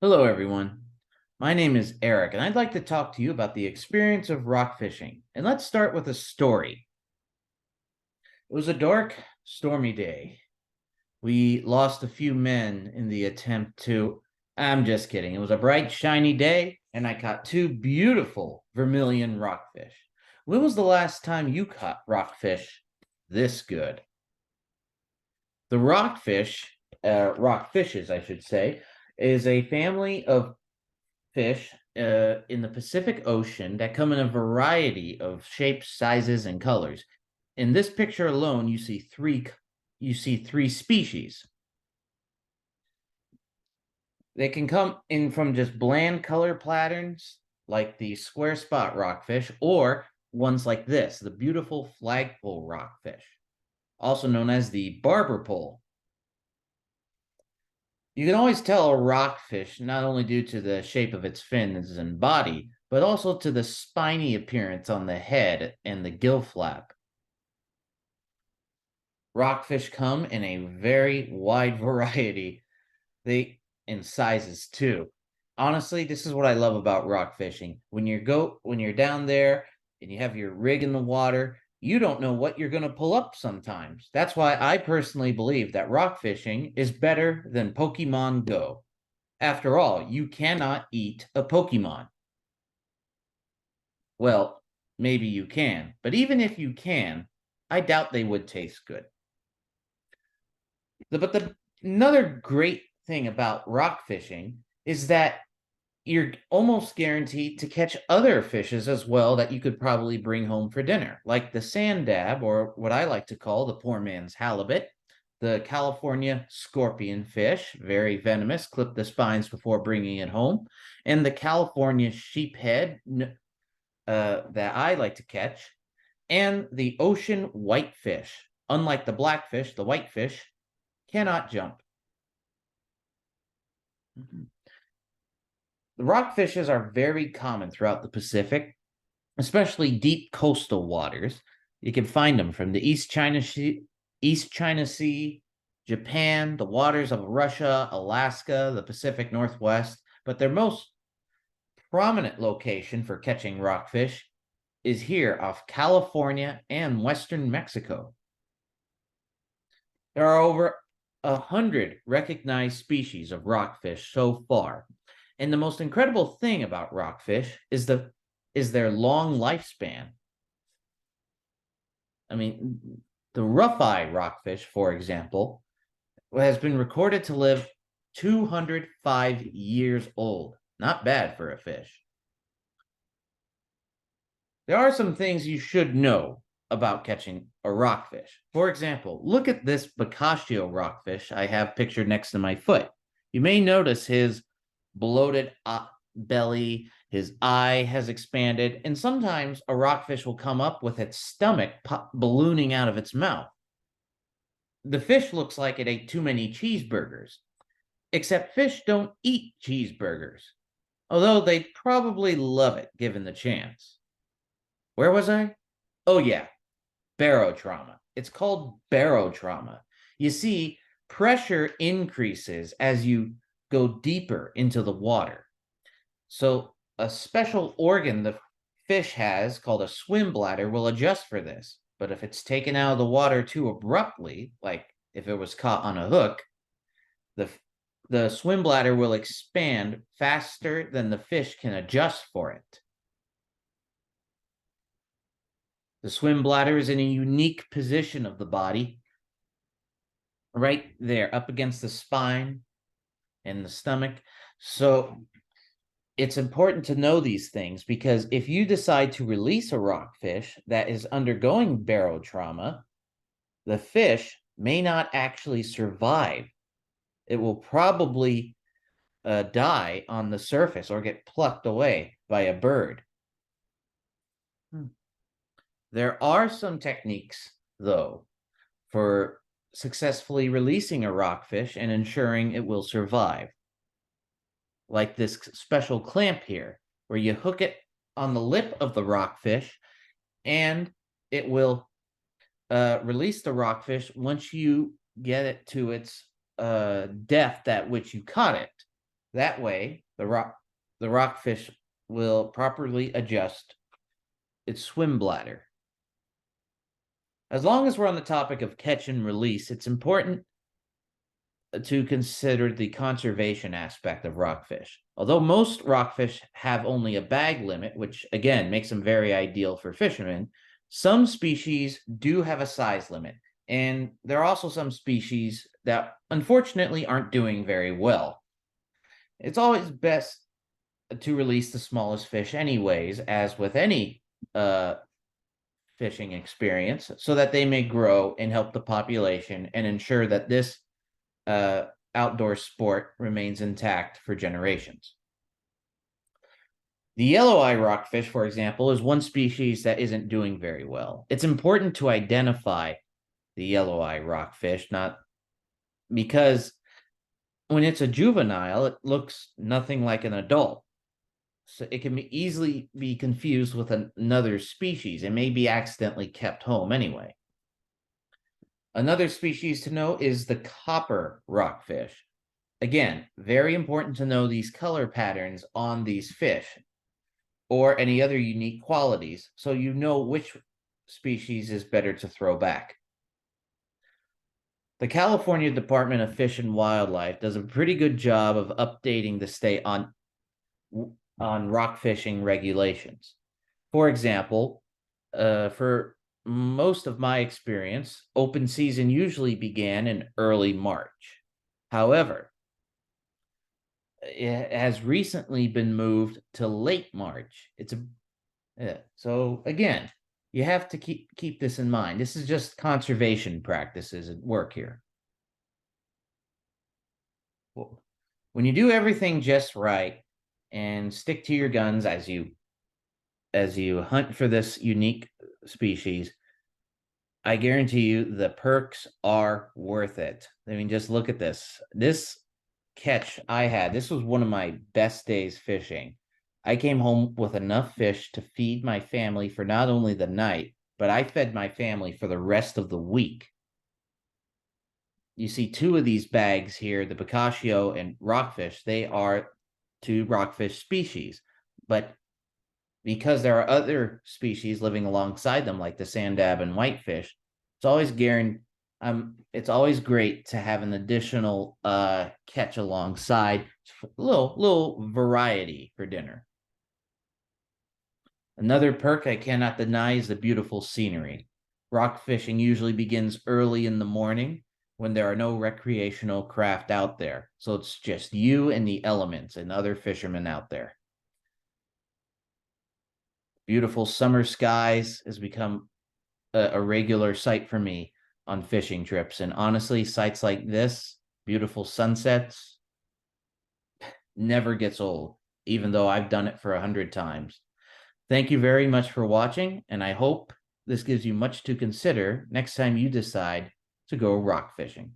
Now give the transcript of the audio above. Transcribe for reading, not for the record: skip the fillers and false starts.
Hello, everyone. My name is Eric, and I'd like to talk to you about the experience of rock fishing. And let's start with a story. It was a dark, stormy day. We lost a few men in the attempt to. I'm just kidding. It was a bright, shiny day, and I caught two beautiful vermilion rockfish. When was the last time you caught rockfish this good? The rockfishes, I should say, is a family of fish in the Pacific Ocean that come in a variety of shapes, sizes, and colors. In this picture alone, you see three species. They can come in from just bland color patterns like the square spot rockfish or ones like this, the beautiful flagpole rockfish, also known as the barber pole. You can always tell a rockfish not only due to the shape of its fins and body, but also to the spiny appearance on the head and the gill flap. Rockfish come in a very wide variety. They in sizes too. Honestly, this is what I love about rock fishing. When you're down there and you have your rig in the water, you don't know what you're going to pull up sometimes. That's why I personally believe that rock fishing is better than Pokemon Go. After all, you cannot eat a Pokemon. Well, maybe you can, but even if you can, I doubt they would taste good. Another great thing about rock fishing is that you're almost guaranteed to catch other fishes as well that you could probably bring home for dinner, like the sand dab, or what I like to call the poor man's halibut, the California scorpion fish, very venomous, clip the spines before bringing it home, and the California sheephead that I like to catch, and the ocean whitefish. Unlike the blackfish, the whitefish cannot jump. Mm-hmm. The rockfishes are very common throughout the Pacific, especially deep coastal waters. You can find them from the East China Sea, Japan, the waters of Russia, Alaska, the Pacific Northwest. But their most prominent location for catching rockfish is here off California and Western Mexico. There are over 100 recognized species of rockfish so far. And the most incredible thing about rockfish is their long lifespan. I mean, the rough-eye rockfish, for example, has been recorded to live 205 years old. Not bad for a fish. There are some things you should know about catching a rockfish. For example, look at this Boccaccio rockfish I have pictured next to my foot. You may notice his bloated belly, his eye has expanded, and sometimes a rockfish will come up with its stomach ballooning out of its mouth. The fish looks like it ate too many cheeseburgers, except fish don't eat cheeseburgers, although they'd probably love it given the chance. Where was I? Oh, yeah, barotrauma. It's called barotrauma. You see, pressure increases as you go deeper into the water. So, a special organ the fish has called a swim bladder will adjust for this. But if it's taken out of the water too abruptly, like if it was caught on a hook, the the swim bladder will expand faster than the fish can adjust for it. The swim bladder is in a unique position of the body, right there, up against the spine and the stomach. So it's important to know these things because if you decide to release a rockfish that is undergoing barotrauma, the fish may not actually survive. It will probably die on the surface or get plucked away by a bird. There are some techniques, though, for successfully releasing a rockfish and ensuring it will survive. Like this special clamp here, where you hook it on the lip of the rockfish and it will release the rockfish once you get it to its depth at which you caught it. That way, the rockfish will properly adjust its swim bladder. As long as we're on the topic of catch and release, it's important to consider the conservation aspect of rockfish. Although most rockfish have only a bag limit, which again makes them very ideal for fishermen, some species do have a size limit. And there are also some species that unfortunately aren't doing very well. It's always best to release the smallest fish, anyways, as with any fishing experience, so that they may grow and help the population and ensure that this uh, outdoor sport remains intact for generations. The yellow eye rockfish, for example, is one species that isn't doing very well. It's important to identify the yellow eye rockfish, not because when it's a juvenile, it looks nothing like an adult. So it can easily be confused with another species. It may be accidentally kept home anyway. Another species to know is the copper rockfish. Again, very important to know these color patterns on these fish or any other unique qualities so you know which species is better to throw back. The California Department of Fish and Wildlife does a pretty good job of updating the state on rock fishing regulations. For example, for most of my experience, open season usually began in early March. However, it has recently been moved to late March. So again, you have to keep this in mind. This is just conservation practices at work here. When you do everything just right and stick to your guns as you hunt for this unique species, I guarantee you the perks are worth it. I mean, just look at this. This catch I had, this was one of my best days fishing. I came home with enough fish to feed my family for not only the night, but I fed my family for the rest of the week. You see two of these bags here, the Bocaccio and rockfish. They are two rockfish species, but because there are other species living alongside them, like the sand dab and whitefish, it's always great to have an additional catch alongside, a little variety for dinner. Another perk I cannot deny is the beautiful scenery. Rock fishing usually begins early in the morning when there are no recreational craft out there. So it's just you and the elements and other fishermen out there. Beautiful summer skies has become a regular sight for me on fishing trips. And honestly, sights like this, beautiful sunsets, never gets old, even though I've done it for 100 times. Thank you very much for watching, and I hope this gives you much to consider next time you decide to go rock fishing.